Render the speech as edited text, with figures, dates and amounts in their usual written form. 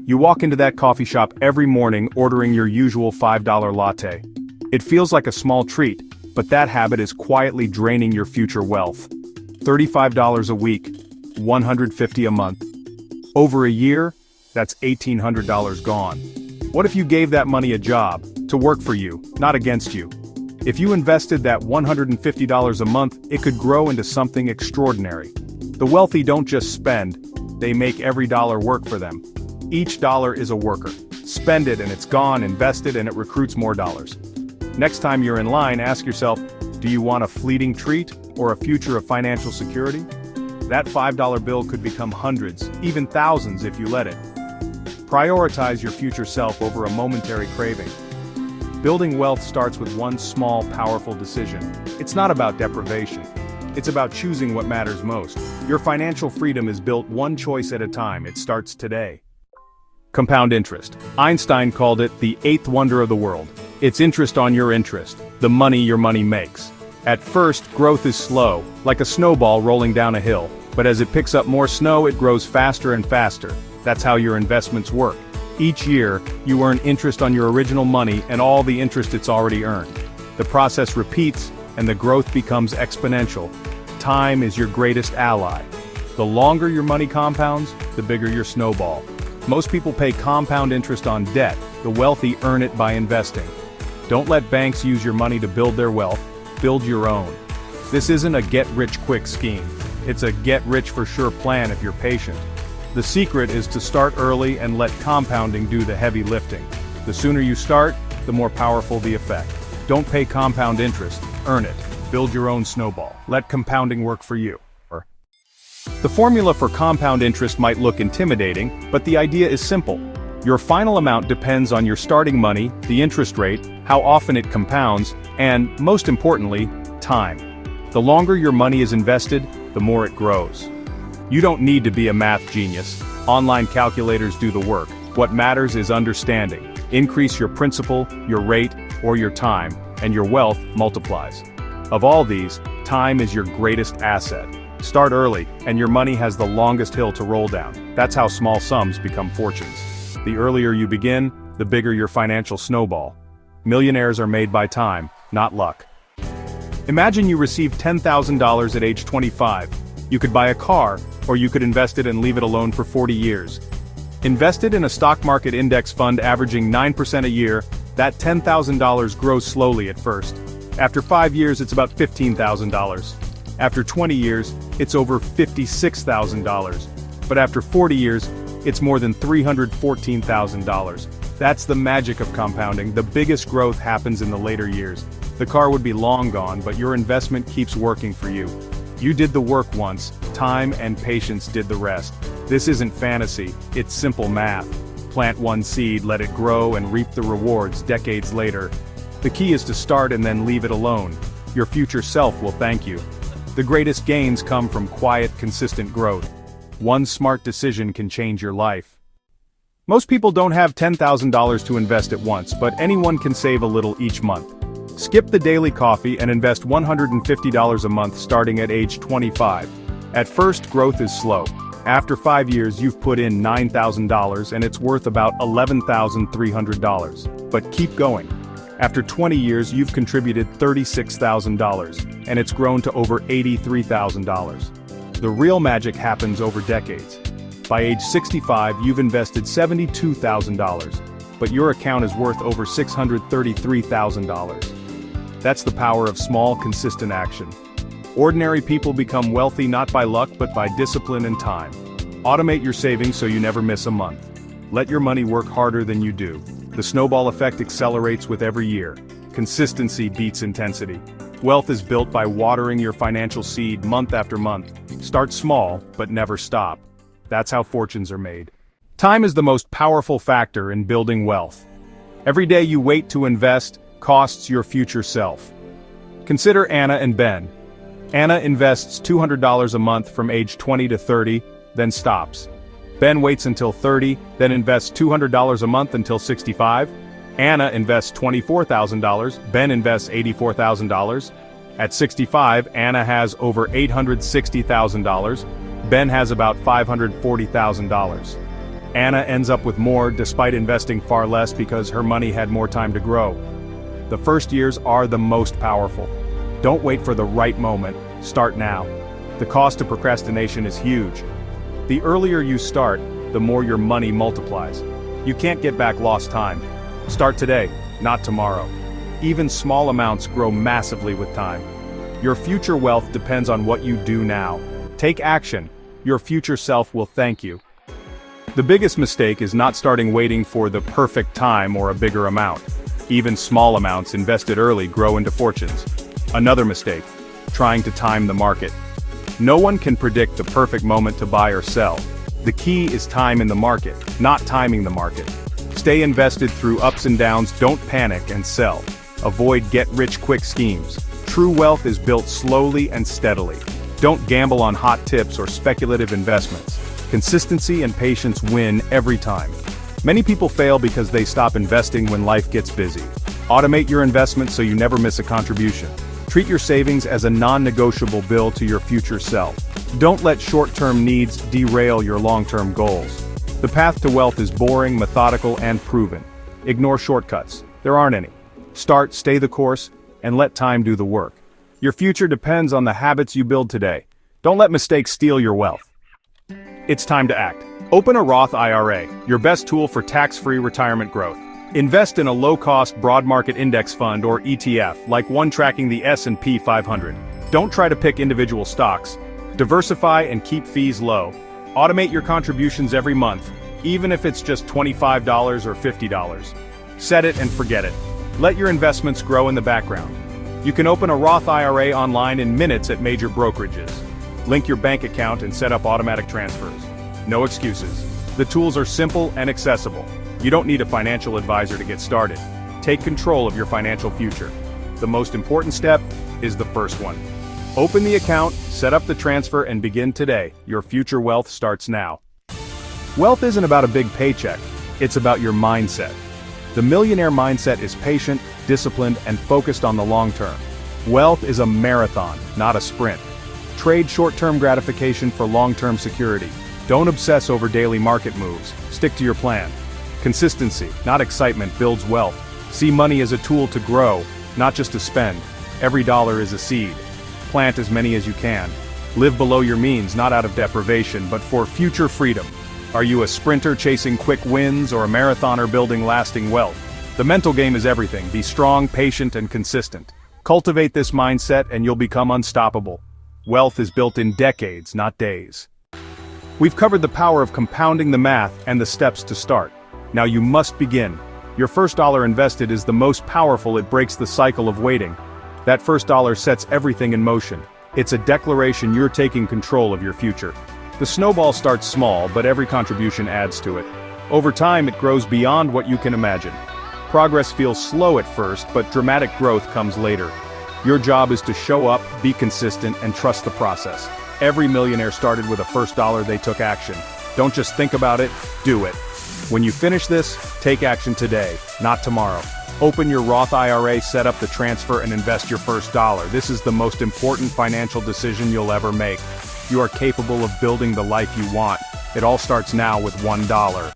You walk into that coffee shop every morning ordering your usual $5 latte. It feels like a small treat, but that habit is quietly draining your future wealth. $35 a week, $150 a month. Over a year, that's $1,800 gone. What if you gave that money a job, to work for you, not against you? If you invested that $150 a month, it could grow into something extraordinary. The wealthy don't just spend, they make every dollar work for them. Each dollar is a worker. Spend it and it's gone, invest it and it recruits more dollars. Next time you're in line, ask yourself, do you want a fleeting treat or a future of financial security? That $5 bill could become hundreds, even thousands if you let it. Prioritize your future self over a momentary craving. Building wealth starts with one small, powerful decision. It's not about deprivation. It's about choosing what matters most. Your financial freedom is built one choice at a time. It starts today. Compound interest. Einstein called it the eighth wonder of the world. It's interest on your interest, the money your money makes. At first, growth is slow, like a snowball rolling down a hill. But as it picks up more snow, it grows faster and faster. That's how your investments work. Each year, you earn interest on your original money and all the interest it's already earned. The process repeats, and the growth becomes exponential. Time is your greatest ally. The longer your money compounds, the bigger your snowball. Most people pay compound interest on debt. The wealthy earn it by investing. Don't let banks use your money to build their wealth. Build your own. This isn't a get-rich-quick scheme. It's a get-rich-for-sure plan if you're patient. The secret is to start early and let compounding do the heavy lifting. The sooner you start, the more powerful the effect. Don't pay compound interest, earn it. Build your own snowball. Let compounding work for you. The formula for compound interest might look intimidating, but the idea is simple. Your final amount depends on your starting money, the interest rate, how often it compounds, and, most importantly, time. The longer your money is invested, the more it grows. You don't need to be a math genius. Online calculators do the work. What matters is understanding. Increase your principal, your rate, or your time, and your wealth multiplies. Of all these, time is your greatest asset. Start early, and your money has the longest hill to roll down. That's how small sums become fortunes. The earlier you begin, the bigger your financial snowball. Millionaires are made by time, not luck. Imagine you receive $10,000 at age 25. You could buy a car, or you could invest it and leave it alone for 40 years. Invested in a stock market index fund averaging 9% a year, that $10,000 grows slowly at first. After 5 years, it's about $15,000. After 20 years, it's over $56,000. But after 40 years, it's more than $314,000. That's the magic of compounding. The biggest growth happens in the later years. The car would be long gone, but your investment keeps working for you. You did the work once, time and patience did the rest. This isn't fantasy, it's simple math. Plant one seed, let it grow, and reap the rewards decades later. The key is to start and then leave it alone. Your future self will thank you. The greatest gains come from quiet, consistent growth. One smart decision can change your life. Most people don't have $10,000 to invest at once, but anyone can save a little each month. Skip the daily coffee and invest $150 a month starting at age 25. At first, growth is slow. After 5 years, you've put in $9,000 and it's worth about $11,300. But keep going. After 20 years, you've contributed $36,000, and it's grown to over $83,000. The real magic happens over decades. By age 65, you've invested $72,000, but your account is worth over $633,000. That's the power of small, consistent action. Ordinary people become wealthy not by luck but by discipline and time. Automate your savings so you never miss a month. Let your money work harder than you do. The snowball effect accelerates with every year. Consistency beats intensity. Wealth is built by watering your financial seed month after month. Start small, but never stop. That's how fortunes are made. Time is the most powerful factor in building wealth. Every day you wait to invest costs your future self. Consider Anna and Ben. Anna invests $200 a month from age 20 to 30, then stops. Ben waits until 30, then invests $200 a month until 65. Anna invests $24,000, Ben invests $84,000. At 65, Anna has over $860,000, Ben has about $540,000. Anna ends up with more despite investing far less because her money had more time to grow. The first years are the most powerful. Don't wait for the right moment, start now. The cost of procrastination is huge. The earlier you start, the more your money multiplies. You can't get back lost time. Start today, not tomorrow. Even small amounts grow massively with time. Your future wealth depends on what you do now. Take action. Your future self will thank you. The biggest mistake is not starting waiting for the perfect time or a bigger amount. Even small amounts invested early grow into fortunes. Another mistake, trying to time the market. No one can predict the perfect moment to buy or sell. The key is time in the market, not timing the market. Stay invested through ups and downs, don't panic and sell. Avoid get-rich-quick schemes. True wealth is built slowly and steadily. Don't gamble on hot tips or speculative investments. Consistency and patience win every time. Many people fail because they stop investing when life gets busy. Automate your investments so you never miss a contribution. Treat your savings as a non-negotiable bill to your future self. Don't let short-term needs derail your long-term goals. The path to wealth is boring, methodical, and proven. Ignore shortcuts. There aren't any. Start, stay the course, and let time do the work. Your future depends on the habits you build today. Don't let mistakes steal your wealth. It's time to act. Open a Roth IRA, your best tool for tax-free retirement growth. Invest in a low-cost broad market index fund or ETF, like one tracking the S&P 500. Don't try to pick individual stocks. Diversify and keep fees low. Automate your contributions every month, even if it's just $25 or $50. Set it and forget it. Let your investments grow in the background. You can open a Roth IRA online in minutes at major brokerages. Link your bank account and set up automatic transfers. No excuses. The tools are simple and accessible. You don't need a financial advisor to get started. Take control of your financial future. The most important step is the first one. Open the account, set up the transfer, and begin today. Your future wealth starts now. Wealth isn't about a big paycheck. It's about your mindset. The millionaire mindset is patient, disciplined, and focused on the long term. Wealth is a marathon, not a sprint. Trade short-term gratification for long-term security. Don't obsess over daily market moves. Stick to your plan. Consistency, not excitement, builds wealth. See money as a tool to grow, not just to spend. Every dollar is a seed. Plant as many as you can. Live below your means, not out of deprivation, but for future freedom. Are you a sprinter chasing quick wins or a marathoner building lasting wealth? The mental game is everything. Be strong, patient, and consistent. Cultivate this mindset and you'll become unstoppable. Wealth is built in decades, not days. We've covered the power of compounding the math and the steps to start. Now you must begin. Your first dollar invested is the most powerful. It breaks the cycle of waiting. That first dollar sets everything in motion. It's a declaration you're taking control of your future. The snowball starts small, but every contribution adds to it. Over time, it grows beyond what you can imagine. Progress feels slow at first, but dramatic growth comes later. Your job is to show up, be consistent, and trust the process. Every millionaire started with a first dollar. They took action. Don't just think about it, do it. When you finish this, take action today, not tomorrow. Open your Roth IRA, set up the transfer, and invest your first dollar. This is the most important financial decision you'll ever make. You are capable of building the life you want. It all starts now with $1.